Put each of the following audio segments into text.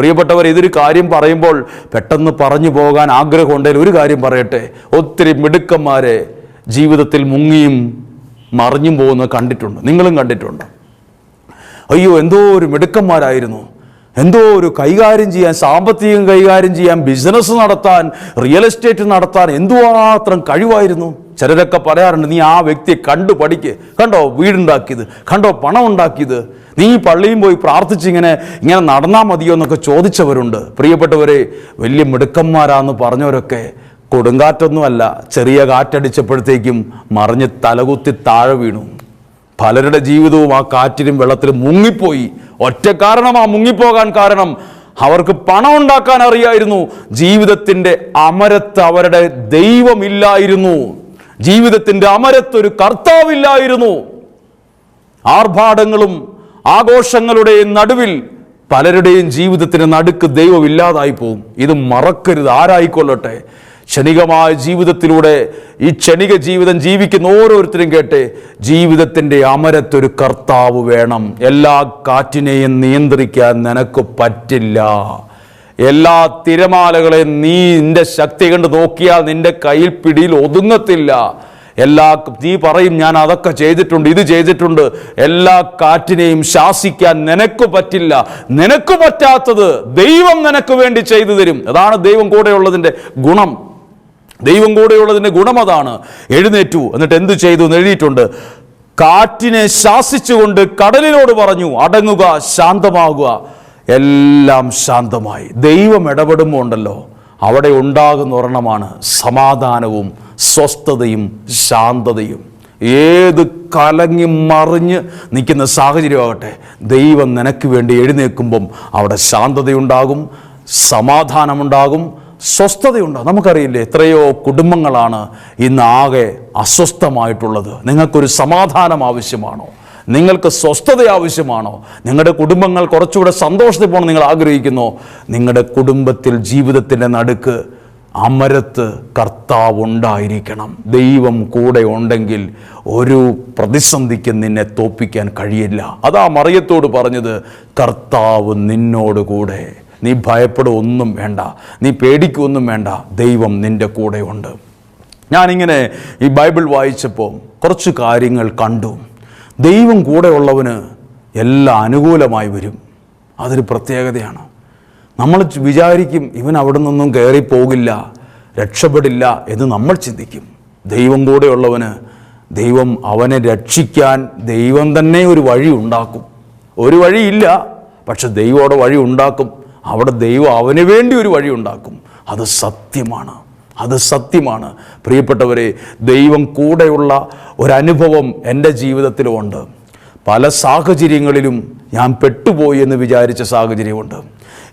പ്രിയപ്പെട്ടവർ, ഇതൊരു കാര്യം പറയുമ്പോൾ പെട്ടെന്ന് പറഞ്ഞു പോകാൻ ആഗ്രഹമുണ്ടെങ്കിൽ ഒരു കാര്യം പറയട്ടെ. ഒത്തിരി മിടുക്കന്മാരെ ജീവിതത്തിൽ മുങ്ങിയും മറിഞ്ഞും പോകുന്നത് കണ്ടിട്ടുണ്ട്, നിങ്ങളും കണ്ടിട്ടുണ്ട്. അയ്യോ, എന്തോ ഒരു മിടുക്കന്മാരായിരുന്നു, എന്തോ ഒരു കൈകാര്യം ചെയ്യാൻ, സാമ്പത്തികം കൈകാര്യം ചെയ്യാൻ, ബിസിനസ് നടത്താൻ, റിയൽ എസ്റ്റേറ്റ് നടത്താൻ എന്തുമാത്രം കഴിവായിരുന്നു. ചിലരൊക്കെ പറയാറുണ്ട്, നീ ആ വ്യക്തിയെ കണ്ടു പഠിക്ക്, കണ്ടോ വീടുണ്ടാക്കിയത്, കണ്ടോ പണം ഉണ്ടാക്കിയത്, നീ പള്ളിയും പോയി പ്രാർത്ഥിച്ച് ഇങ്ങനെ നടന്നാൽ മതിയോ എന്നൊക്കെ ചോദിച്ചവരുണ്ട്. പ്രിയപ്പെട്ടവരെ, വലിയ മിടുക്കന്മാരാന്ന് പറഞ്ഞവരൊക്കെ കൊടുങ്കാറ്റൊന്നുമല്ല, ചെറിയ കാറ്റടിച്ചപ്പോഴത്തേക്കും മറിഞ്ഞ് തലകുത്തി താഴെ വീണു. പലരുടെ ജീവിതവും ആ കാറ്റിലും വെള്ളത്തിലും മുങ്ങിപ്പോയി. ഒറ്റ കാരണം, ആ മുങ്ങിപ്പോകാൻ കാരണം അവർക്ക് പണം ഉണ്ടാക്കാൻ അറിയായിരുന്നു. ജീവിതത്തിൻ്റെ അമരത്ത് അവരുടെ ദൈവമില്ലായിരുന്നു. ജീവിതത്തിൻ്റെ അമരത്ത് ഒരു കർത്താവില്ലായിരുന്നു. ആർഭാടങ്ങളും ആഘോഷങ്ങളുടെയും നടുവിൽ പലരുടെയും ജീവിതത്തിന് നടുക്ക് ദൈവമില്ലാതായി പോകും. ഇത് മറക്കരുത്, ആരായിക്കൊള്ളട്ടെ. ക്ഷണികമായ ജീവിതത്തിലൂടെ ഈ ക്ഷണിക ജീവിതം ജീവിക്കുന്ന ഓരോരുത്തരും കേട്ടെ, ജീവിതത്തിൻ്റെ അമരത്തൊരു കർത്താവ് വേണം. എല്ലാ കാറ്റിനെയും നിയന്ത്രിക്കാൻ നിനക്ക് പറ്റില്ല. എല്ലാ തിരമാലകളെയും നിന്റെ ശക്തി കണ്ട് നോക്കിയാൽ നിന്റെ കയ്യിൽ പിടിയിൽ ഒതുങ്ങത്തില്ല. നീ പറയും, ഞാൻ അതൊക്കെ ചെയ്തിട്ടുണ്ട്, ഇത് ചെയ്തിട്ടുണ്ട്. എല്ലാ കാറ്റിനെയും ശാസിക്കാൻ നിനക്ക് പറ്റില്ല. നിനക്ക് പറ്റാത്തത് ദൈവം നിനക്ക് വേണ്ടി ചെയ്തു തരും. അതാണ് ദൈവം കൂടെയുള്ളതിൻ്റെ ഗുണം. ദൈവം കൂടെയുള്ളതിൻ്റെ ഗുണം അതാണ്. എഴുന്നേറ്റു, എന്നിട്ട് എന്തു ചെയ്തു എന്ന് എഴുതിയിട്ടുണ്ട്. കാറ്റിനെ ശാസിച്ചുകൊണ്ട് കടലിനോട് പറഞ്ഞു, അടങ്ങുക, ശാന്തമാകുക. എല്ലാം ശാന്തമായി. ദൈവം ഇടപെടുമ്പോൾ ഉണ്ടല്ലോ, അവിടെ ഉണ്ടാകുന്ന ഒരെണ്ണമാണ് സമാധാനവും സ്വസ്ഥതയും ശാന്തതയും. ഏത് കലങ്ങി മറിഞ്ഞ് നിൽക്കുന്ന സാഹചര്യമാകട്ടെ, ദൈവം നിനക്ക് വേണ്ടി എഴുന്നേൽക്കുമ്പം അവിടെ ശാന്തതയുണ്ടാകും, സമാധാനമുണ്ടാകും, സ്വസ്ഥതയുണ്ടാകും. നമുക്കറിയില്ലേ, എത്രയോ കുടുംബങ്ങളാണ് ഇന്ന് ആകെ അസ്വസ്ഥമായിട്ടുള്ളത്. നിങ്ങൾക്കൊരു സമാധാനം ആവശ്യമാണോ? നിങ്ങൾക്ക് സ്വസ്ഥത ആവശ്യമാണോ? നിങ്ങളുടെ കുടുംബങ്ങൾ കുറച്ചുകൂടെ സന്തോഷത്തിൽ പോകണം നിങ്ങൾ ആഗ്രഹിക്കുന്നോ? നിങ്ങളുടെ കുടുംബത്തിൽ ജീവിതത്തിൻ്റെ നടുക്ക് അമരത്ത് കർത്താവ് ഉണ്ടായിരിക്കണം. ദൈവം കൂടെ ഉണ്ടെങ്കിൽ ഒരു പ്രതിസന്ധിക്ക് നിന്നെ തോൽപ്പിക്കാൻ കഴിയില്ല. അതാ മറിയത്തോട് പറഞ്ഞത്, കർത്താവ് നിന്നോട് കൂടെ. നീ ഭയപ്പെടുകയൊന്നും വേണ്ട, നീ പേടിക്കുകയൊന്നും വേണ്ട, ദൈവം നിൻ്റെ കൂടെ ഉണ്ട്. ഞാനിങ്ങനെ ഈ ബൈബിൾ വായിച്ചപ്പോൾ കുറച്ച് കാര്യങ്ങൾ കണ്ടു. ദൈവം കൂടെയുള്ളവന് എല്ലാം അനുകൂലമായി വരും. അതൊരു പ്രത്യേകതയാണ്. നമ്മൾ വിചാരിക്കും ഇവൻ അവിടെ നിന്നൊന്നും കയറിപ്പോകില്ല, രക്ഷപ്പെടില്ല എന്ന് നമ്മൾ ചിന്തിക്കും. ദൈവം കൂടെയുള്ളവന് ദൈവം അവനെ രക്ഷിക്കാൻ ദൈവം തന്നെ ഒരു വഴി ഉണ്ടാക്കും. ഒരു വഴിയില്ല, പക്ഷെ ദൈവം അവിടെ വഴി ഉണ്ടാക്കും. അവിടെ ദൈവം അവന് വേണ്ടി ഒരു വഴി ഉണ്ടാക്കും. അത് സത്യമാണ്, അത് സത്യമാണ്. പ്രിയപ്പെട്ടവരെ, ദൈവം കൂടെയുള്ള ഒരനുഭവം എൻ്റെ ജീവിതത്തിലുമുണ്ട്. പല സാഹചര്യങ്ങളിലും ഞാൻ പെട്ടുപോയി എന്ന് വിചാരിച്ച സാഹചര്യമുണ്ട്.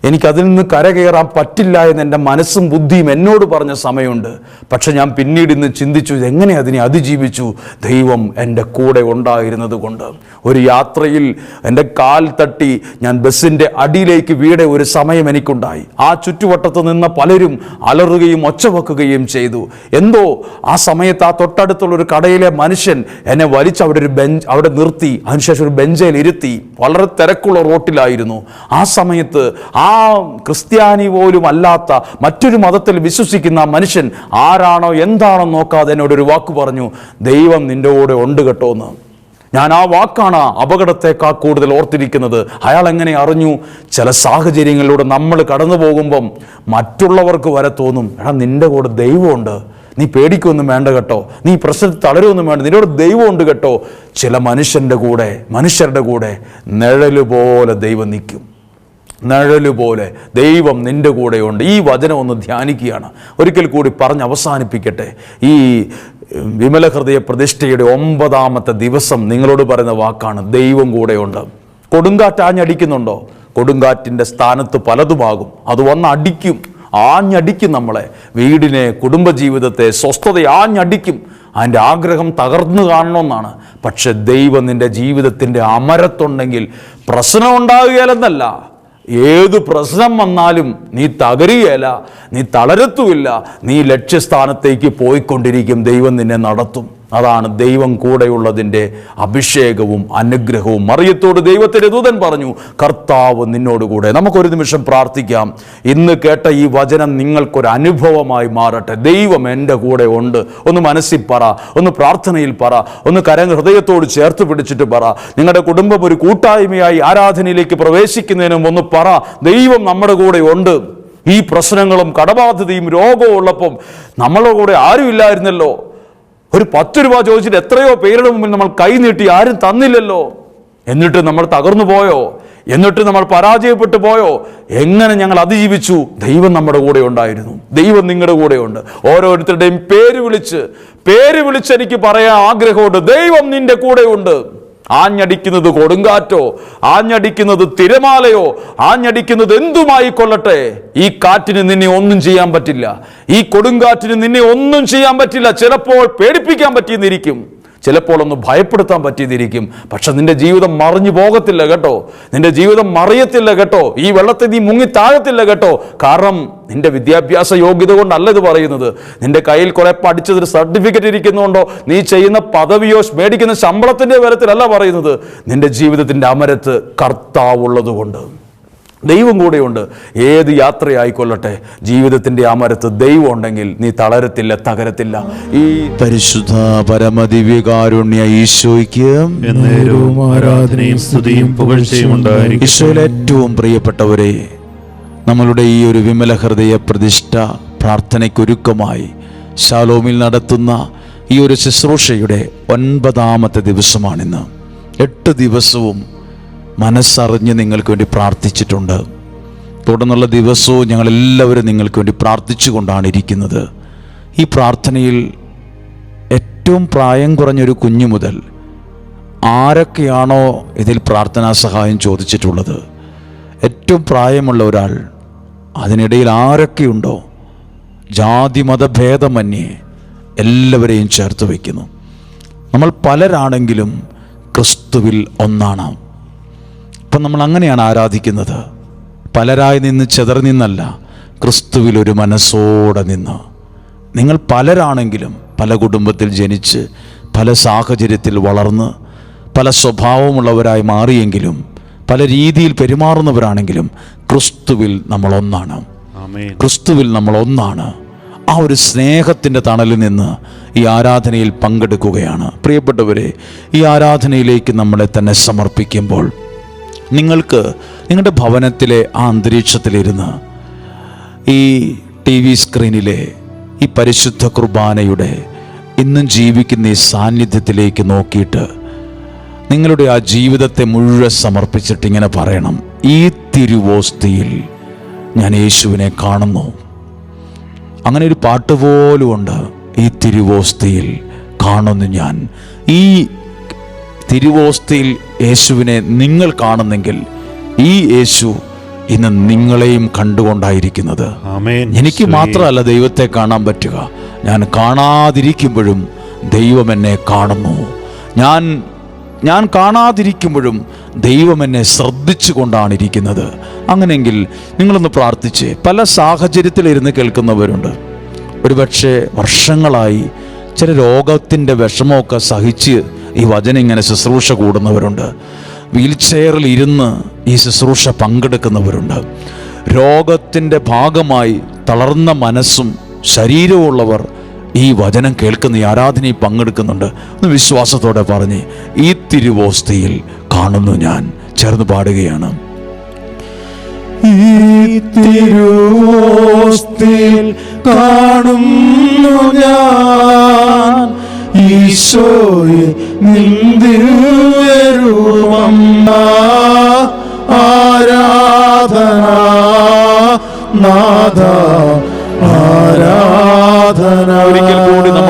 എനിക്കതിൽ നിന്ന് കരകയറാൻ പറ്റില്ല എന്ന് എൻ്റെ മനസ്സും ബുദ്ധിയും എന്നോട് പറഞ്ഞ സമയമുണ്ട്. പക്ഷെ ഞാൻ പിന്നീട് ഇന്ന് ചിന്തിച്ചു, എങ്ങനെ അതിനെ അതിജീവിച്ചു? ദൈവം എൻ്റെ കൂടെ ഉണ്ടായിരുന്നത് കൊണ്ട്. ഒരു യാത്രയിൽ എൻ്റെ കാൽ തട്ടി ഞാൻ ബസ്സിൻ്റെ അടിയിലേക്ക് വീണ ഒരു സമയം എനിക്കുണ്ടായി. ആ ചുറ്റുവട്ടത്ത് നിന്ന് പലരും അലറുകയും ഒച്ച വെക്കുകയും ചെയ്തു. എന്തോ ആ സമയത്ത് ആ തൊട്ടടുത്തുള്ളൊരു കടയിലെ മനുഷ്യൻ എന്നെ വലിച്ച് അവിടെ നിർത്തി. അതിനുശേഷം ഒരു ബെഞ്ചിൽ ഇരുത്തി. വളരെ തിരക്കുള്ള റോട്ടിലായിരുന്നു. ആ സമയത്ത് ആ ക്രിസ്ത്യാനി പോലും അല്ലാത്ത മറ്റൊരു മതത്തിൽ വിശ്വസിക്കുന്ന മനുഷ്യൻ ആരാണോ എന്താണോ നോക്കാതെ എന്നോടൊരു വാക്ക് പറഞ്ഞു, ദൈവം നിൻ്റെ കൂടെ ഉണ്ട് കേട്ടോ എന്ന്. ഞാൻ ആ വാക്കാണ് അപകടത്തെക്കാൾ കൂടുതൽ ഓർത്തിരിക്കുന്നത്. അയാൾ എങ്ങനെ അറിഞ്ഞു? ചില സാഹചര്യങ്ങളിലൂടെ നമ്മൾ കടന്നു പോകുമ്പം മറ്റുള്ളവർക്ക് വരെ തോന്നും, എടാ നിൻ്റെ കൂടെ ദൈവമുണ്ട്, നീ പേടിക്കൊന്നും വേണ്ട കേട്ടോ, നീ പ്രശ്നത്തിൽ തളരുമൊന്നും വേണ്ട, നിന്നോട് ദൈവമുണ്ട് കേട്ടോ. ചില മനുഷ്യരുടെ കൂടെ നിഴലുപോലെ ദൈവം നിൽക്കും. നിഴലുപോലെ ദൈവം നിൻ്റെ കൂടെയുണ്ട്. ഈ വചനം ഒന്ന് ധ്യാനിക്കുകയാണ്. ഒരിക്കൽ കൂടി പറഞ്ഞ് അവസാനിപ്പിക്കട്ടെ. ഈ വിമല ഹൃദയ പ്രതിഷ്ഠയുടെ 9ാമത്തെ ദിവസം നിങ്ങളോട് പറയുന്ന വാക്കാണ്, ദൈവം കൂടെയുണ്ട്. കൊടുങ്കാറ്റ് ആഞ്ഞടിക്കുന്നുണ്ടോ? കൊടുങ്കാറ്റിൻ്റെ സ്ഥാനത്ത് പലതുമാകും. അത് വന്ന് അടിക്കും, ആഞ്ഞടിക്കും നമ്മളെ, വീടിനെ, കുടുംബജീവിതത്തെ, സ്വസ്ഥത ആഞ്ഞടിക്കും. അതിൻ്റെ ആഗ്രഹം തകർന്നു കാണണമെന്നാണ്. പക്ഷെ ദൈവം നിൻ്റെ ജീവിതത്തിൻ്റെ അമരത്തുണ്ടെങ്കിൽ പ്രശ്നം ഉണ്ടാകുകയില്ലെന്നല്ല, ഏത് പ്രശ്നം വന്നാലും നീ തകരുകയില്ല, നീ തളരത്തുമില്ല, നീ ലക്ഷ്യസ്ഥാനത്തേക്ക് പോയിക്കൊണ്ടിരിക്കും. ദൈവം നിന്നെ നടത്തും. അതാണ് ദൈവം കൂടെയുള്ളതിൻ്റെ അഭിഷേകവും അനുഗ്രഹവും. മറിയത്തോട് ദൈവത്തിൻ്റെ ദൂതൻ പറഞ്ഞു, കർത്താവ് നിന്നോടുകൂടെ. നമുക്കൊരു നിമിഷം പ്രാർത്ഥിക്കാം. ഇന്ന് കേട്ട ഈ വചനം നിങ്ങൾക്കൊരു അനുഭവമായി മാറട്ടെ. ദൈവം എൻ്റെ കൂടെ ഉണ്ട്. ഒന്ന് മനസ്സിൽ പറ, ഒന്ന് പ്രാർത്ഥനയിൽ പറ, ഒന്ന് ഹൃദയത്തോട് ചേർത്ത് പിടിച്ചിട്ട് പറ. നിങ്ങളുടെ കുടുംബം ഒരു കൂട്ടായ്മയായി ആരാധനയിലേക്ക് പ്രവേശിക്കുന്നതിനും ഒന്ന് പറ, ദൈവം നമ്മുടെ കൂടെ ഉണ്ട്. ഈ പ്രശ്നങ്ങളും കടബാധ്യതയും രോഗവും ഉള്ളപ്പം നമ്മളുടെ കൂടെ ആരും ഇല്ലായിരുന്നല്ലോ. ഒരു 10 രൂപ ചോദിച്ചിട്ട് എത്രയോ പേരുടെ മുമ്പിൽ നമ്മൾ കൈ നീട്ടി, ആരും തന്നില്ലല്ലോ. എന്നിട്ട് നമ്മൾ തകർന്നു പോയോ? എന്നിട്ട് നമ്മൾ പരാജയപ്പെട്ടു പോയോ? എങ്ങനെ ഞങ്ങൾ അതിജീവിച്ചു? ദൈവം നമ്മുടെ കൂടെ ഉണ്ടായിരുന്നു. ദൈവം നിങ്ങളുടെ കൂടെയുണ്ട്. ഓരോരുത്തരുടെയും പേര് വിളിച്ച് എനിക്ക് പറയാൻ ആഗ്രഹമുണ്ട്, ദൈവം നിന്റെ കൂടെയുണ്ട്. ആഞ്ഞടിക്കുന്നത് കൊടുങ്കാറ്റോ, ആഞ്ഞടിക്കുന്നത് തിരമാലയോ, ആഞ്ഞടിക്കുന്നത് എന്തുമായി കൊള്ളട്ടെ, ഈ കാറ്റിന് നിന്നെ ഒന്നും ചെയ്യാൻ പറ്റില്ല. ഈ കൊടുങ്കാറ്റിന് നിന്നെ ഒന്നും ചെയ്യാൻ പറ്റില്ല. ചിലപ്പോൾ പേടിപ്പിക്കാൻ പറ്റിയെന്നിരിക്കും, ചിലപ്പോൾ ഒന്ന് ഭയപ്പെടുത്താൻ പറ്റിയതിരിക്കും. പക്ഷെ നിന്റെ ജീവിതം മറിഞ്ഞു പോകത്തില്ല കേട്ടോ. നിന്റെ ജീവിതം മറിയത്തില്ല കേട്ടോ. ഈ വെള്ളത്തിൽ നീ മുങ്ങി താഴത്തില്ല കേട്ടോ. കാരണം നിന്റെ വിദ്യാഭ്യാസ യോഗ്യത കൊണ്ടല്ല ഇത് പറയുന്നത്. നിന്റെ കയ്യിൽ കുറെ പഠിച്ചതൊരു സർട്ടിഫിക്കറ്റ് ഇരിക്കുന്നുണ്ടോ, നീ ചെയ്യുന്ന പദവിയോ മേടിക്കുന്ന ശമ്പളത്തിന്റെ ബലത്തിലല്ല പറയുന്നത്. നിന്റെ ജീവിതത്തിന്റെ അമരത്ത് കർത്താവുള്ളത് കൊണ്ട്, ദൈവം കൂടെയുണ്ട്. ഏത് യാത്രയായിക്കൊള്ളട്ടെ, ജീവിതത്തിന്റെ അമരത്ത് ദൈവം ഉണ്ടെങ്കിൽ നീ തളരത്തില്ല, തകരത്തില്ല. ഈ പരിശുദ്ധ പരമദിവ്യകാരുണ്യ ഈശോയ്ക്ക് ആരാധനയും സ്തുതിയും പുകഴ്ചയും ഉണ്ടായിരിക്കട്ടെ. ഈശോയിലെ ഏറ്റവും പ്രിയപ്പെട്ടവരെ, നമ്മളുടെ ഈ ഒരു വിമല ഹൃദയ പ്രതിഷ്ഠ പ്രാർത്ഥനയ്ക്കൊരുക്കമായി ശാലോമിൽ നടത്തുന്ന ഈ ഒരു ശുശ്രൂഷയുടെ 9ാമത്തെ ദിവസമാണിന്ന്. 8 ദിവസവും മനസ്സറിഞ്ഞ് നിങ്ങൾക്ക് വേണ്ടി പ്രാർത്ഥിച്ചിട്ടുണ്ട്. തുടർന്നുള്ള ദിവസവും ഞങ്ങളെല്ലാവരും നിങ്ങൾക്ക് വേണ്ടി പ്രാർത്ഥിച്ചു കൊണ്ടാണ് ഇരിക്കുന്നത്. ഈ പ്രാർത്ഥനയിൽ ഏറ്റവും പ്രായം കുറഞ്ഞൊരു കുഞ്ഞു മുതൽ ആരൊക്കെയാണോ ഇതിൽ പ്രാർത്ഥനാ സഹായം ചോദിച്ചിട്ടുള്ളത്, ഏറ്റവും പ്രായമുള്ള ഒരാൾ, അതിനിടയിൽ ആരൊക്കെയുണ്ടോ, ജാതി മതഭേദമന്യേ എല്ലാവരെയും ചേർത്ത് വയ്ക്കുന്നു. നമ്മൾ പലരാണെങ്കിലും ക്രിസ്തുവിൽ ഒന്നാണ്. അപ്പം നമ്മൾ അങ്ങനെയാണ് ആരാധിക്കുന്നത്. പലരായി നിന്ന് ചെതറി നിന്നല്ല, ക്രിസ്തുവിൽ ഒരു മനസ്സോടെ നിന്ന്. നിങ്ങൾ പലരാണെങ്കിലും, പല കുടുംബത്തിൽ ജനിച്ച് പല സാഹചര്യത്തിൽ വളർന്ന് പല സ്വഭാവമുള്ളവരായി മാറിയെങ്കിലും, പല രീതിയിൽ പെരുമാറുന്നവരാണെങ്കിലും ക്രിസ്തുവിൽ നമ്മൾ ഒന്നാണ്. ക്രിസ്തുവിൽ നമ്മൾ ഒന്നാണ്. ആ ഒരു സ്നേഹത്തിൻ്റെ തണലിൽ നിന്ന് ഈ ആരാധനയിൽ പങ്കെടുക്കുകയാണ്. പ്രിയപ്പെട്ടവരെ, ഈ ആരാധനയിലേക്ക് നമ്മളെ തന്നെ സമർപ്പിക്കുമ്പോൾ നിങ്ങൾക്ക് നിങ്ങളുടെ ഭവനത്തിലെ ആ അന്തരീക്ഷത്തിലിരുന്ന് ഈ TV സ്ക്രീനിലെ ഈ പരിശുദ്ധ കുർബാനയുടെ ഇന്നും ജീവിക്കുന്ന ഈ സാന്നിധ്യത്തിലേക്ക് നോക്കിയിട്ട് നിങ്ങളുടെ ആ ജീവിതത്തെ മുഴുവൻ സമർപ്പിച്ചിട്ട് ഇങ്ങനെ പറയണം, ഈ തിരുവോസ്തിയിൽ ഞാൻ യേശുവിനെ കാണുന്നു. അങ്ങനെ ഒരു പാട്ട് പോലും ഉണ്ട്, ഈ തിരുവോസ്തിയിൽ കാണുന്നു ഞാൻ. ഈ തിരുവോസ്തിയിൽ യേശുവിനെ നിങ്ങൾ കാണുന്നെങ്കിൽ ഈ യേശു ഇന്ന് നിങ്ങളെയും കണ്ടുകൊണ്ടായിരിക്കുന്നത്. എനിക്ക് മാത്രമല്ല ദൈവത്തെ കാണാൻ പറ്റുക, ഞാൻ കാണാതിരിക്കുമ്പോഴും ദൈവം എന്നെ കാണുന്നു. ഞാൻ കാണാതിരിക്കുമ്പോഴും ദൈവം എന്നെ ശ്രദ്ധിച്ചു കൊണ്ടാണ് ഇരിക്കുന്നത്. അങ്ങനെയെങ്കിൽ നിങ്ങളൊന്ന് പ്രാർത്ഥിച്ച്. പല സാഹചര്യത്തിലിരുന്ന് കേൾക്കുന്നവരുണ്ട്. ഒരുപക്ഷെ വർഷങ്ങളായി ചില രോഗത്തിൻ്റെ വിഷമമൊക്കെ സഹിച്ച് ഈ വചനം ഇങ്ങനെ ശുശ്രൂഷ കൂടുന്നവരുണ്ട്. വീൽ ചെയറിൽ ഇരുന്ന് ഈ ശുശ്രൂഷ പങ്കെടുക്കുന്നവരുണ്ട്. രോഗത്തിൻ്റെ ഭാഗമായി തളർന്ന മനസ്സും ശരീരവുമുള്ളവർ ഈ വചനം കേൾക്കുന്ന ഈ ആരാധനയിൽ പങ്കെടുക്കുന്നുണ്ട്. ഒന്ന് വിശ്വാസത്തോടെ പറഞ്ഞ്, ഈ തിരുവോസ്തിയിൽ കാണുന്നു ഞാൻ. ചേർന്ന് പാടുകയാണ്. ഈ തിരുവോസ്തിയിൽ കാണുന്നു ഞാൻ ഈശോയെ നിന്ദിരുവം ആരാധന നാഥ ആരാധന. ഒരിക്കൽ കൂടി നമ്മൾ